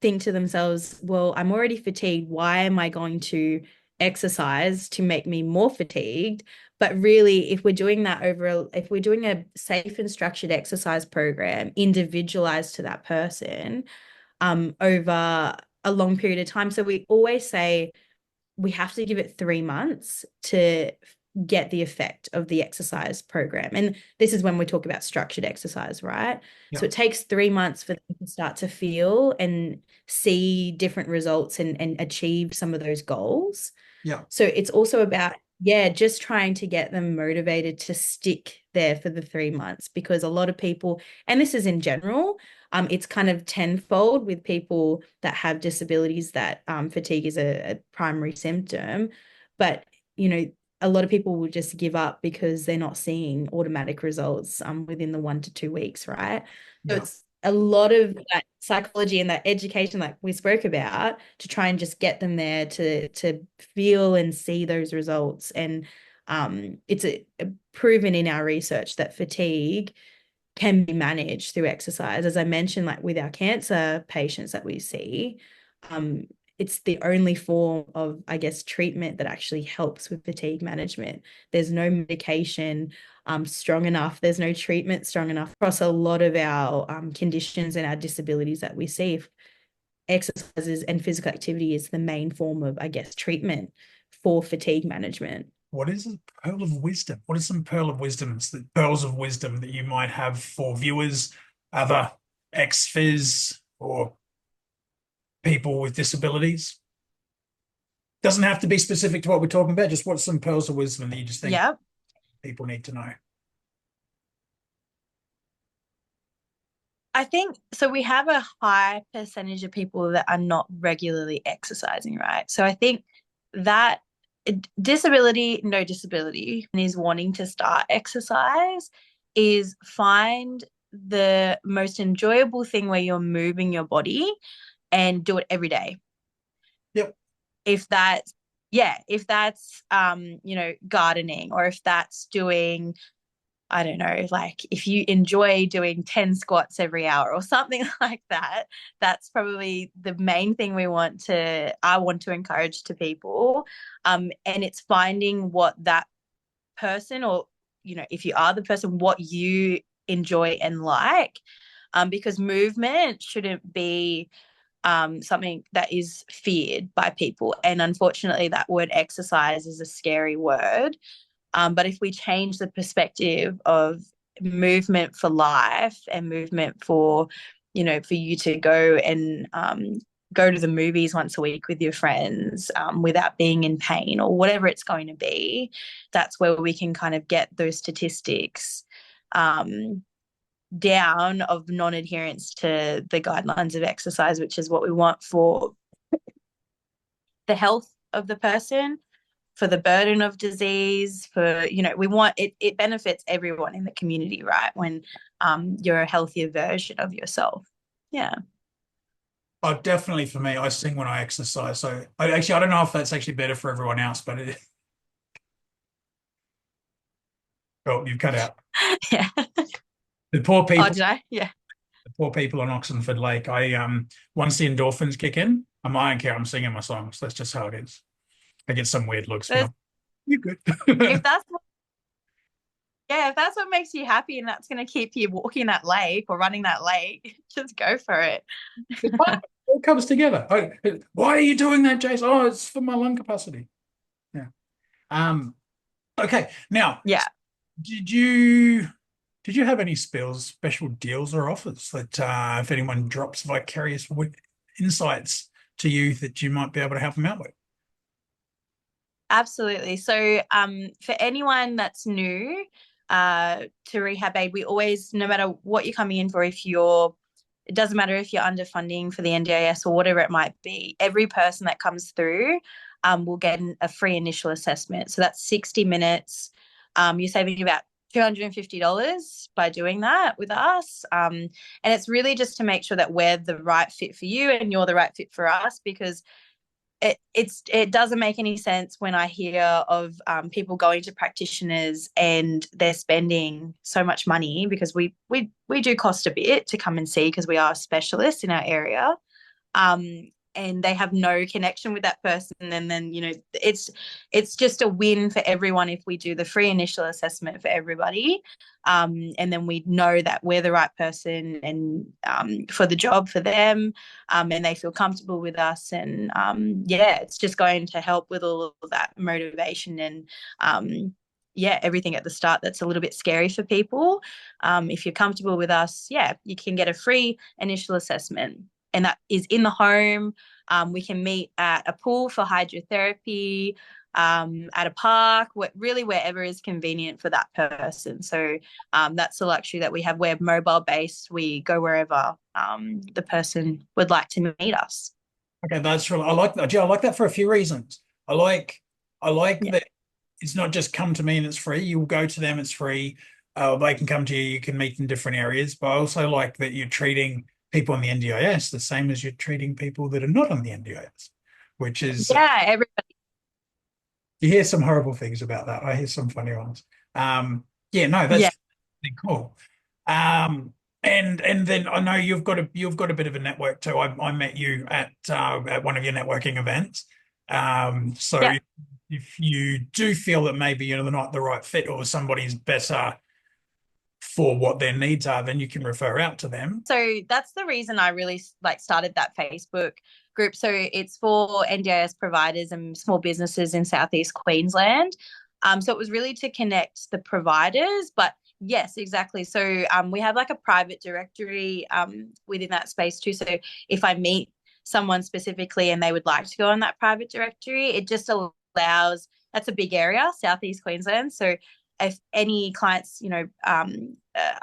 think to themselves, well, I'm already fatigued. Why am I going to exercise to make me more fatigued? But really, if we're doing that if we're doing a safe and structured exercise program individualized to that person, over a long period of time. So we always say we have to give it 3 months to get the effect of the exercise program. And this is when we talk about structured exercise, right? yeah, So it takes 3 months for them to start to feel and see different results and achieve some of those goals. yeah. So it's also about, yeah, just trying to get them motivated to stick there for the 3 months, because a lot of people, and this is in general, it's kind of tenfold with people that have disabilities that fatigue is a primary symptom. But a lot of people will just give up because they're not seeing automatic results within the 1 to 2 weeks, right? So Yeah. it's a lot of that psychology and that education like we spoke about to try and just get them there to feel and see those results. And it's a proven in our research that fatigue can be managed through exercise. As I mentioned, like with our cancer patients that we see, um, it's the only form of, I guess, treatment that actually helps with fatigue management. There's no medication strong enough. There's no treatment strong enough across a lot of our conditions and our disabilities that we see. Exercises and physical activity is the main form of, I guess, treatment for fatigue management. What is a pearl of wisdom? What are some pearls of wisdom that you might have for viewers, other ex-phys or people with disabilities? Doesn't have to be specific to what we're talking about. Just what's some pearls of wisdom that you just think Yeah. people need to know? I think so. We have a high percentage of people that are not regularly exercising, right? So I think that disability, no disability, and is wanting to start exercise is find the most enjoyable thing where you're moving your body and do it every day. Yep. If that's, yeah, if that's, gardening, or if that's doing, I don't know, like if you enjoy doing 10 squats every hour or something like that, that's probably the main thing I want to encourage to people. And it's finding what that person, or, if you are the person, what you enjoy and like. Because movement shouldn't be something that is feared by people. And unfortunately, that word exercise is a scary word. But if we change the perspective of movement for life and movement for, for you to go and go to the movies once a week with your friends without being in pain or whatever it's going to be, that's where we can kind of get those statistics down of non-adherence to the guidelines of exercise, which is what we want for the health of the person, for the burden of disease, for, we want it benefits everyone in the community, right? When you're a healthier version of yourself. Yeah. Oh, definitely for me, I sing when I exercise. So I don't know if that's actually better for everyone else, but well, you've cut out. Yeah. The poor Oh, people, did I? Yeah. the poor people on Oxenford Lake. Once the endorphins kick in, I don't care. I'm singing my songs. That's just how it is. I get some weird looks, but There's, you're good. if that's yeah, if that's what makes you happy and that's going to keep you walking that lake or running that lake, just go for it. It all comes together. Why are you doing that, Jason? Oh, it's for my lung capacity. Yeah. Um. Okay. Now, Yeah. did you did you have any special deals or offers that if anyone drops insights to you that you might be able to help them out with? Absolutely. So, for anyone that's new to RehabAid, we always, no matter what you're coming in for, it doesn't matter if you're under funding for the NDIS or whatever it might be, every person that comes through will get a free initial assessment. So that's 60 minutes. You're saving about $250 by doing that with us. And it's really just to make sure that we're the right fit for you and you're the right fit for us, because it doesn't make any sense when I hear of people going to practitioners and they're spending so much money, because we do cost a bit to come and see because we are specialists in our area. And they have no connection with that person, and then it's just a win for everyone if we do the free initial assessment for everybody, and then we know that we're the right person and for the job for them, and they feel comfortable with us, and yeah, it's just going to help with all of that motivation and yeah, everything at the start that's a little bit scary for people. If you're comfortable with us, yeah, you can get a free initial assessment, and that is in the home. We can meet at a pool for hydrotherapy, at a park, really wherever is convenient for that person. So that's the luxury that we have. We're mobile based. We go wherever the person would like to meet us. Okay, that's really I like that. Yeah, I like that for a few reasons. I like Yeah. that it's not just come to me and it's free. You'll go to them, it's free. They can come to you, you can meet in different areas. But I also like that you're treating people on the NDIS the same as you're treating people that are not on the NDIS, which is Yeah, everybody. you hear some horrible things about that. I hear some funny ones. Yeah, no, Yeah. that's really cool. And then I know you've got a bit of a network too. I met you at one of your networking events. So Yeah. if you do feel that maybe they're not the right fit or somebody's better for what their needs are, then you can refer out to them. So that's the reason I really like started that Facebook group. So it's for NDIS providers and small businesses in Southeast Queensland. So it was really to connect the providers, but yes, exactly. So we have like a private directory within that space too. So if I meet someone specifically and they would like to go on that private directory, it just allows, that's a big area, Southeast Queensland. So if any clients,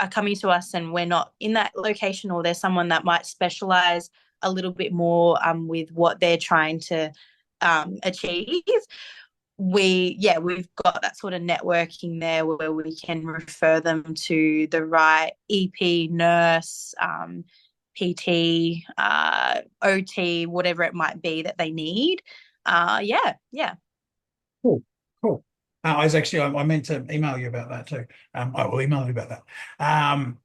are coming to us and we're not in that location, or there's someone that might specialize a little bit more with what they're trying to achieve, we've got that sort of networking there where we can refer them to the right EP, nurse, PT, OT, whatever it might be that they need. Yeah. Cool, cool. I meant to email you about that too. I will email you about that. Um,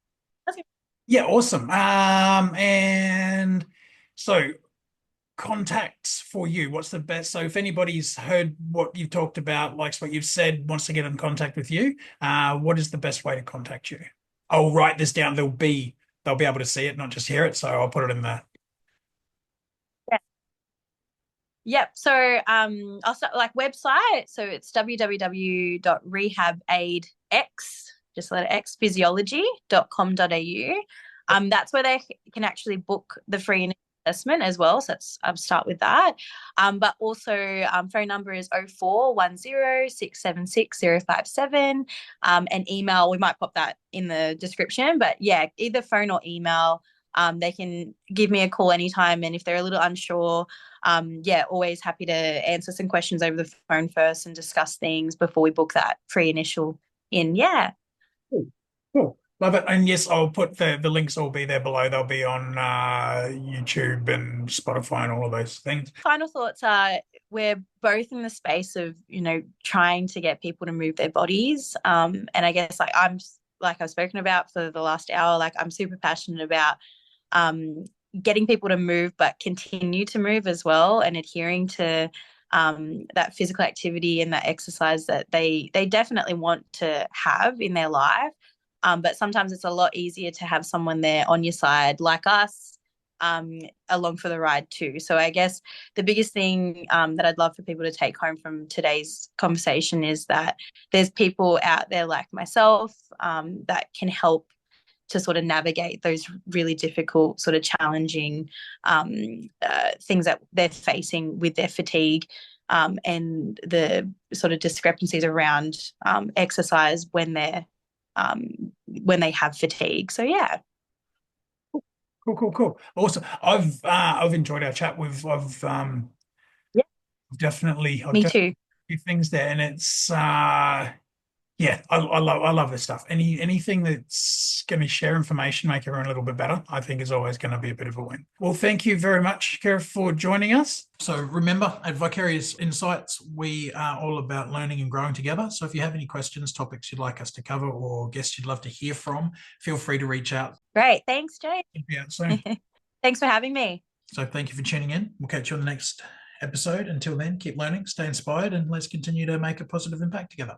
Okay. yeah, awesome. And so contacts for you, what's the best? So if anybody's heard what you've talked about, likes what you've said, wants to get in contact with you, what is the best way to contact you? I'll write this down. They'll be able to see it, not just hear it. So I'll put it in there. Yep. So I'll start like website. So it's www.rehabaidex, just letter X, physiology.com.au. That's where they can actually book the free assessment as well. So that's start with that. But also phone number is 0410 676 057. And email, we might pop that in the description. But yeah, either phone or email. They can give me a call anytime. And if they're a little unsure, always happy to answer some questions over the phone first and discuss things before we book that free initial in. Yeah. Cool. Cool. Love it. And yes, I'll put the links will be there below. They'll be on YouTube and Spotify and all of those things. Final thoughts are we're both in the space of, trying to get people to move their bodies. And I guess like I've spoken about for the last hour, like I'm super passionate about getting people to move, but continue to move as well, and adhering to that physical activity and that exercise that they definitely want to have in their life. But sometimes it's a lot easier to have someone there on your side, like us, along for the ride too. So I guess the biggest thing that I'd love for people to take home from today's conversation is that there's people out there like myself that can help to sort of navigate those really difficult, sort of challenging things that they're facing with their fatigue, and the sort of discrepancies around exercise when they have fatigue. So yeah. Cool. Awesome. I've enjoyed our chat. Yeah, I've me definitely too. a few things there, and it's yeah, I love this stuff. Anything that's going to share information, make everyone a little bit better, I think is always going to be a bit of a win. Well, thank you very much, Kyra, for joining us. So remember, at Vicarious Insights, we are all about learning and growing together. So if you have any questions, topics you'd like us to cover, or guests you'd love to hear from, feel free to reach out. Great. Thanks, Jay. We'll be out soon. Thanks for having me. So thank you for tuning in. We'll catch you on the next episode. Until then, keep learning, stay inspired, and let's continue to make a positive impact together.